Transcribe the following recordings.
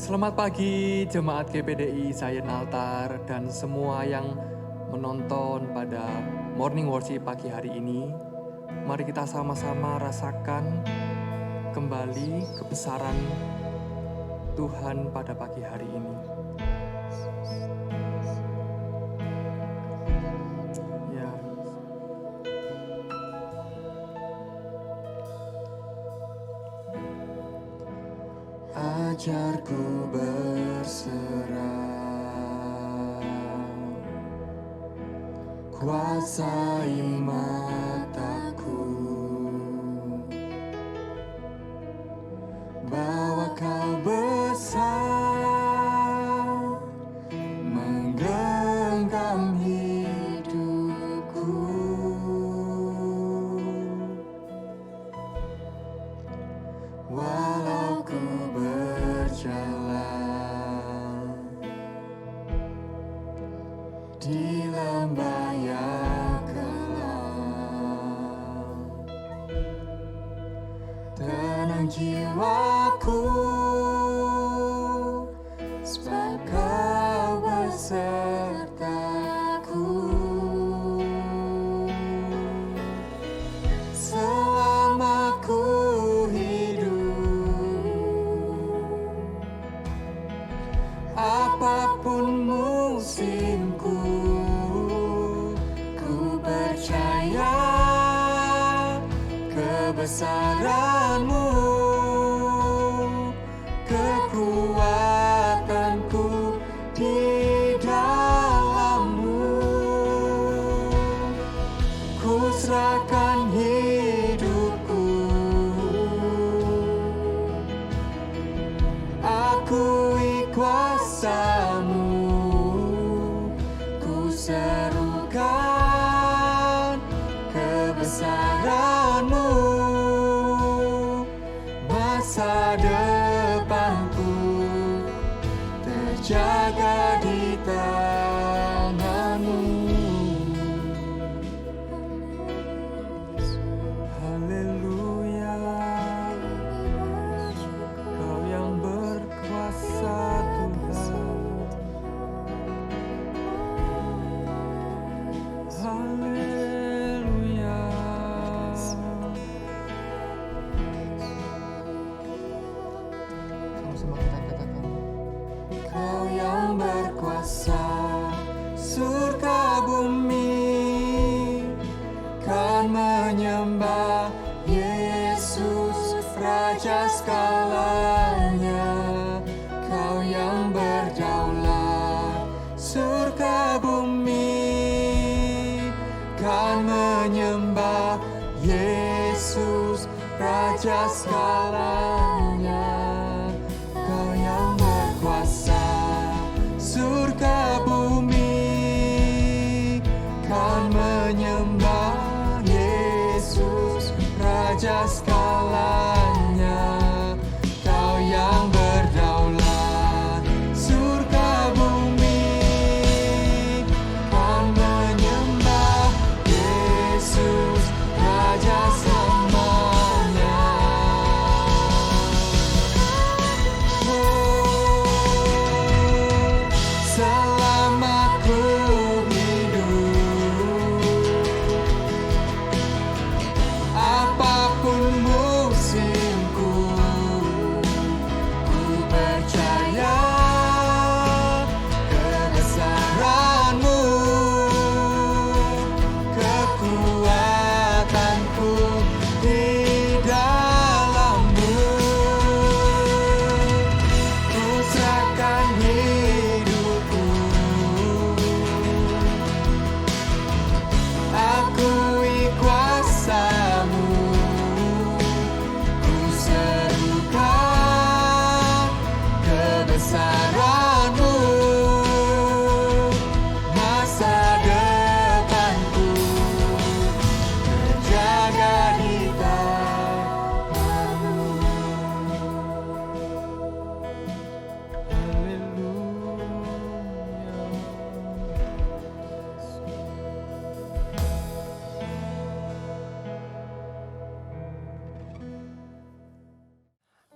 Selamat pagi jemaat GPDI Zion Altar dan semua yang menonton pada morning worship pagi hari ini. Mari kita sama-sama rasakan kembali kebesaran Tuhan pada pagi hari ini. Ya. Ajarku berserah, kuasai mataku, bahwa Kau besar, menggenggam hidupku. Walau ku berjalan di lembah yang gelap, tenang jiwaku, sebab Kau besertaku. Selama ku apapun musimku, ku percaya kebesaran-Mu, kekuatanku di dalam-Mu. Ku serahkan hidupku, akui kuasa-Mu, ku serukan kebesaran-Mu. Masa depanku terjaga di tangan-Mu. Haleluya, Kau yang berkuasa Tuhan. Haleluya. Sama-sama kita katakan, Kau yang berkuasa, surga bumi kan menyembah Yesus, Raja segalanya. Kau yang berdaulat, surga bumi kan menyembah Yesus, Raja segalanya. Kau yang berkuasa, surga bumi kan menyembah Yesus, Raja segalanya. Kau yang berdaulat, surga bumi kan menyembah Yesus, Raja selamanya.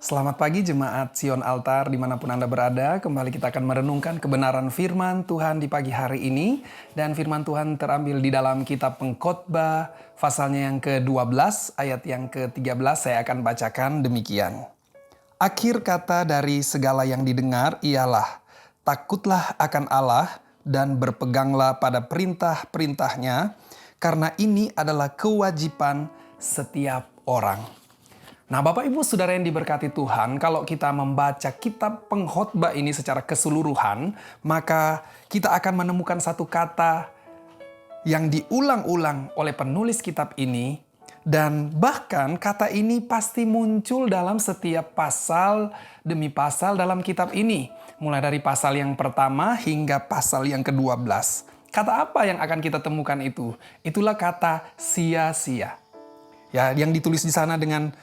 Selamat pagi jemaat Sion Altar dimanapun Anda berada. Kembali kita akan merenungkan kebenaran firman Tuhan di pagi hari ini. Dan firman Tuhan terambil di dalam kitab Pengkhotbah pasalnya yang ke-12 ayat yang ke-13. Saya akan bacakan demikian. Akhir kata dari segala yang didengar ialah takutlah akan Allah dan berpeganglah pada perintah-perintahnya, karena ini adalah kewajiban setiap orang. Nah, Bapak Ibu Saudara yang diberkati Tuhan, kalau kita membaca kitab Pengkhotbah ini secara keseluruhan, maka kita akan menemukan satu kata yang diulang-ulang oleh penulis kitab ini, dan bahkan kata ini pasti muncul dalam setiap pasal demi pasal dalam kitab ini, mulai dari pasal yang pertama hingga pasal yang ke-12. Kata apa yang akan kita temukan itu? Itulah kata sia-sia. Ya, yang ditulis di sana dengan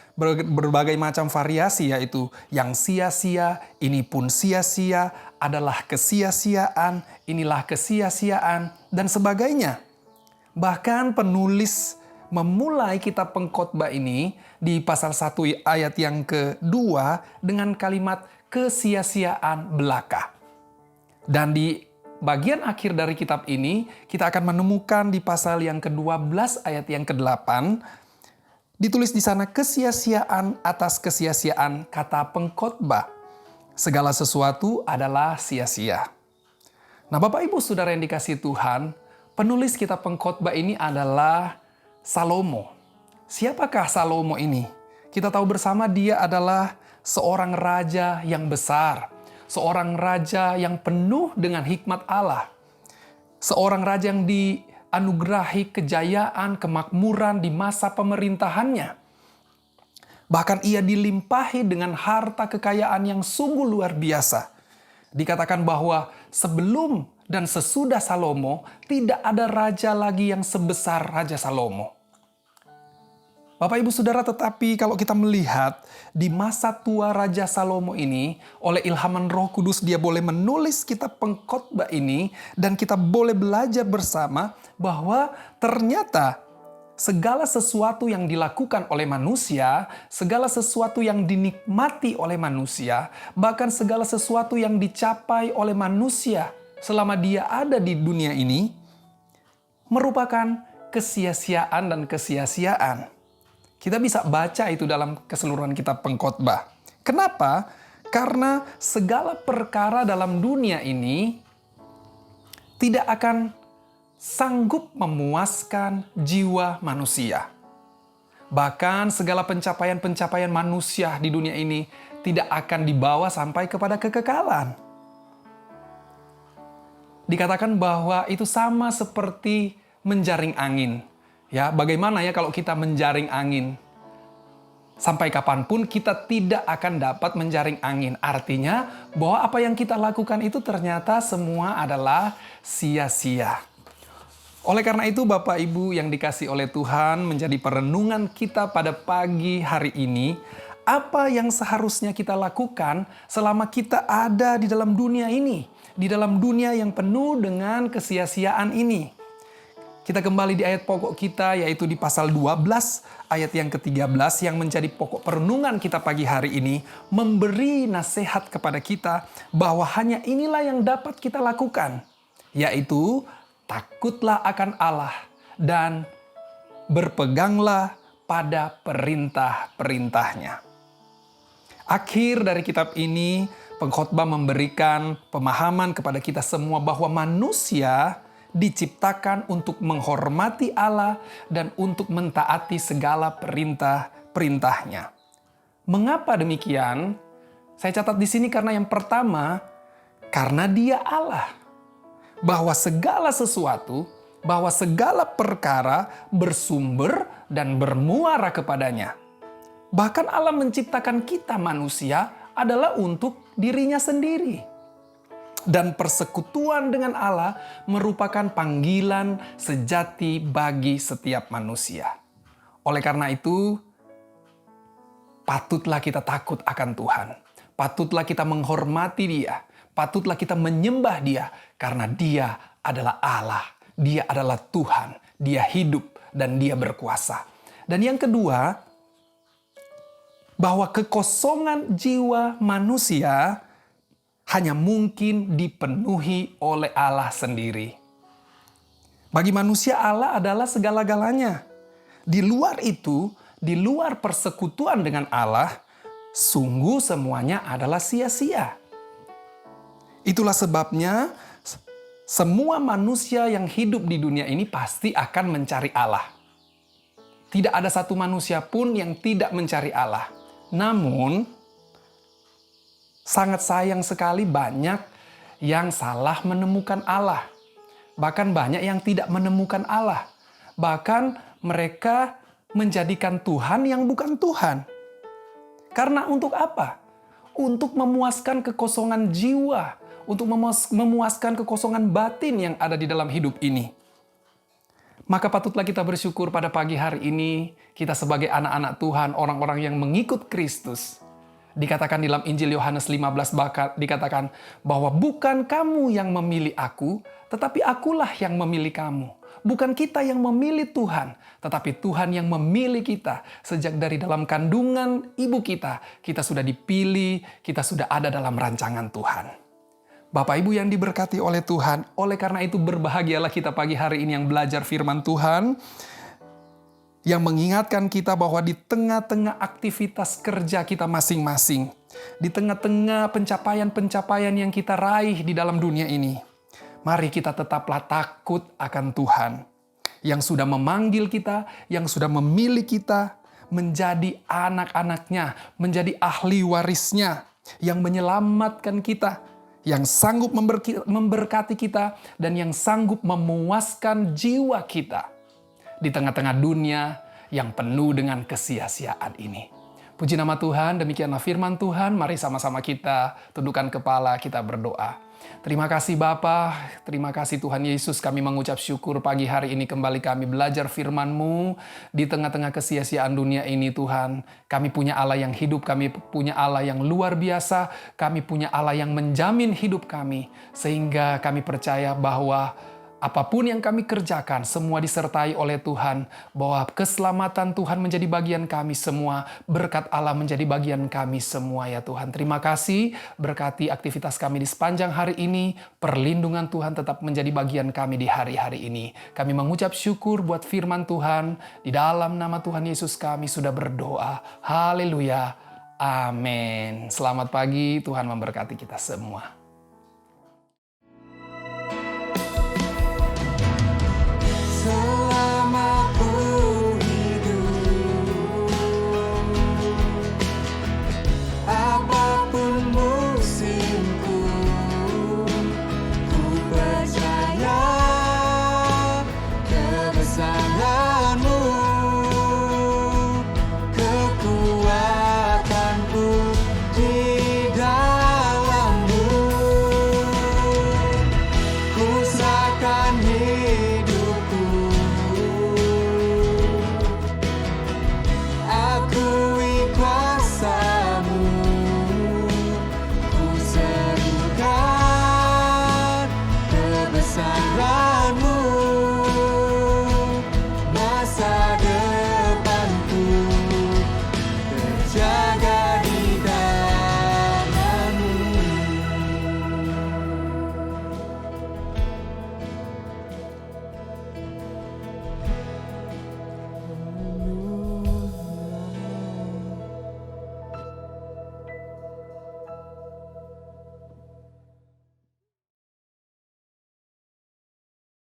berbagai macam variasi, yaitu yang sia-sia, ini pun sia-sia, adalah kesia-siaan, inilah kesia-siaan, dan sebagainya. Bahkan penulis memulai kitab Pengkhotbah ini di pasal 1 ayat yang kedua dengan kalimat kesia-siaan belaka. Dan di bagian akhir dari kitab ini, kita akan menemukan di pasal yang ke-12 ayat yang ke-8, ditulis di sana kesia-siaan atas kesia-siaan kata pengkhotbah. Segala sesuatu adalah sia-sia. Nah, Bapak Ibu Saudara yang dikasihi Tuhan, penulis kitab Pengkhotbah ini adalah Salomo. Siapakah Salomo ini? Kita tahu bersama dia adalah seorang raja yang besar, seorang raja yang penuh dengan hikmat Allah, seorang raja yang dianugerahi kejayaan, kemakmuran di masa pemerintahannya. Bahkan ia dilimpahi dengan harta kekayaan yang sungguh luar biasa. Dikatakan bahwa sebelum dan sesudah Salomo, tidak ada raja lagi yang sebesar Raja Salomo. Bapak Ibu Saudara, tetapi kalau kita melihat di masa tua Raja Salomo ini, oleh ilhaman Roh Kudus dia boleh menulis kitab Pengkhotbah ini, dan kita boleh belajar bersama bahwa ternyata segala sesuatu yang dilakukan oleh manusia, segala sesuatu yang dinikmati oleh manusia, bahkan segala sesuatu yang dicapai oleh manusia selama dia ada di dunia ini, merupakan kesia-siaan dan kesia-siaan. Kita bisa baca itu dalam keseluruhan kitab Pengkhotbah. Kenapa? Karena segala perkara dalam dunia ini tidak akan sanggup memuaskan jiwa manusia. Bahkan segala pencapaian-pencapaian manusia di dunia ini tidak akan dibawa sampai kepada kekekalan. Dikatakan bahwa itu sama seperti menjaring angin. Ya, bagaimana ya kalau kita menjaring angin? Sampai kapanpun kita tidak akan dapat menjaring angin. Artinya bahwa apa yang kita lakukan itu ternyata semua adalah sia-sia. Oleh karena itu Bapak Ibu yang dikasihi oleh Tuhan, menjadi perenungan kita pada pagi hari ini, apa yang seharusnya kita lakukan selama kita ada di dalam dunia ini, di dalam dunia yang penuh dengan kesia-siaan ini. Kita kembali di ayat pokok kita, yaitu di pasal 12 ayat yang ke-13 yang menjadi pokok perenungan kita pagi hari ini, memberi nasihat kepada kita bahwa hanya inilah yang dapat kita lakukan, yaitu takutlah akan Allah dan berpeganglah pada perintah-perintahnya. Akhir dari kitab ini, Pengkhotbah memberikan pemahaman kepada kita semua bahwa manusia diciptakan untuk menghormati Allah dan untuk mentaati segala perintah-perintahnya. Mengapa demikian? Saya catat di sini karena yang pertama, karena Dia Allah. Bahwa segala sesuatu, bahwa segala perkara bersumber dan bermuara kepadanya. Bahkan Allah menciptakan kita manusia adalah untuk dirinya sendiri. Dan persekutuan dengan Allah merupakan panggilan sejati bagi setiap manusia. Oleh karena itu, patutlah kita takut akan Tuhan. Patutlah kita menghormati Dia. Patutlah kita menyembah Dia. Karena Dia adalah Allah. Dia adalah Tuhan. Dia hidup dan Dia berkuasa. Dan yang kedua, bahwa kekosongan jiwa manusia hanya mungkin dipenuhi oleh Allah sendiri. Bagi manusia Allah adalah segala-galanya. Di luar itu, di luar persekutuan dengan Allah, sungguh semuanya adalah sia-sia. Itulah sebabnya semua manusia yang hidup di dunia ini pasti akan mencari Allah. Tidak ada satu manusia pun yang tidak mencari Allah. Namun, sangat sayang sekali banyak yang salah menemukan Allah. Bahkan banyak yang tidak menemukan Allah. Bahkan mereka menjadikan Tuhan yang bukan Tuhan. Karena untuk apa? Untuk memuaskan kekosongan jiwa. Untuk memuaskan kekosongan batin yang ada di dalam hidup ini. Maka patutlah kita bersyukur pada pagi hari ini, kita sebagai anak-anak Tuhan, orang-orang yang mengikut Kristus. Dikatakan dalam Injil Yohanes 15 dikatakan bahwa bukan kamu yang memilih aku, tetapi akulah yang memilih kamu. Bukan kita yang memilih Tuhan, tetapi Tuhan yang memilih kita. Sejak dari dalam kandungan ibu kita sudah dipilih, kita sudah ada dalam rancangan Tuhan. Bapak Ibu yang diberkati oleh Tuhan, oleh karena itu berbahagialah kita pagi hari ini yang belajar firman Tuhan, yang mengingatkan kita bahwa di tengah-tengah aktivitas kerja kita masing-masing, di tengah-tengah pencapaian-pencapaian yang kita raih di dalam dunia ini, mari kita tetaplah takut akan Tuhan, yang sudah memanggil kita, yang sudah memilih kita, menjadi anak-anaknya, menjadi ahli warisnya, yang menyelamatkan kita, yang sanggup memberkati kita, dan yang sanggup memuaskan jiwa kita di tengah-tengah dunia yang penuh dengan kesia-siaan ini. Puji nama Tuhan, demikianlah firman Tuhan. Mari sama-sama kita tundukkan kepala, kita berdoa. Terima kasih Bapa, terima kasih Tuhan Yesus, kami mengucap syukur pagi hari ini kembali kami belajar firman-Mu di tengah-tengah kesia-siaan dunia ini Tuhan. Kami punya Allah yang hidup, kami punya Allah yang luar biasa, kami punya Allah yang menjamin hidup kami. Sehingga kami percaya bahwa apapun yang kami kerjakan, semua disertai oleh Tuhan. Bahwa keselamatan Tuhan menjadi bagian kami semua. Berkat Allah menjadi bagian kami semua ya Tuhan. Terima kasih, berkati aktivitas kami di sepanjang hari ini. Perlindungan Tuhan tetap menjadi bagian kami di hari-hari ini. Kami mengucap syukur buat firman Tuhan. Di dalam nama Tuhan Yesus kami sudah berdoa. Haleluya. Amin. Selamat pagi, Tuhan memberkati kita semua.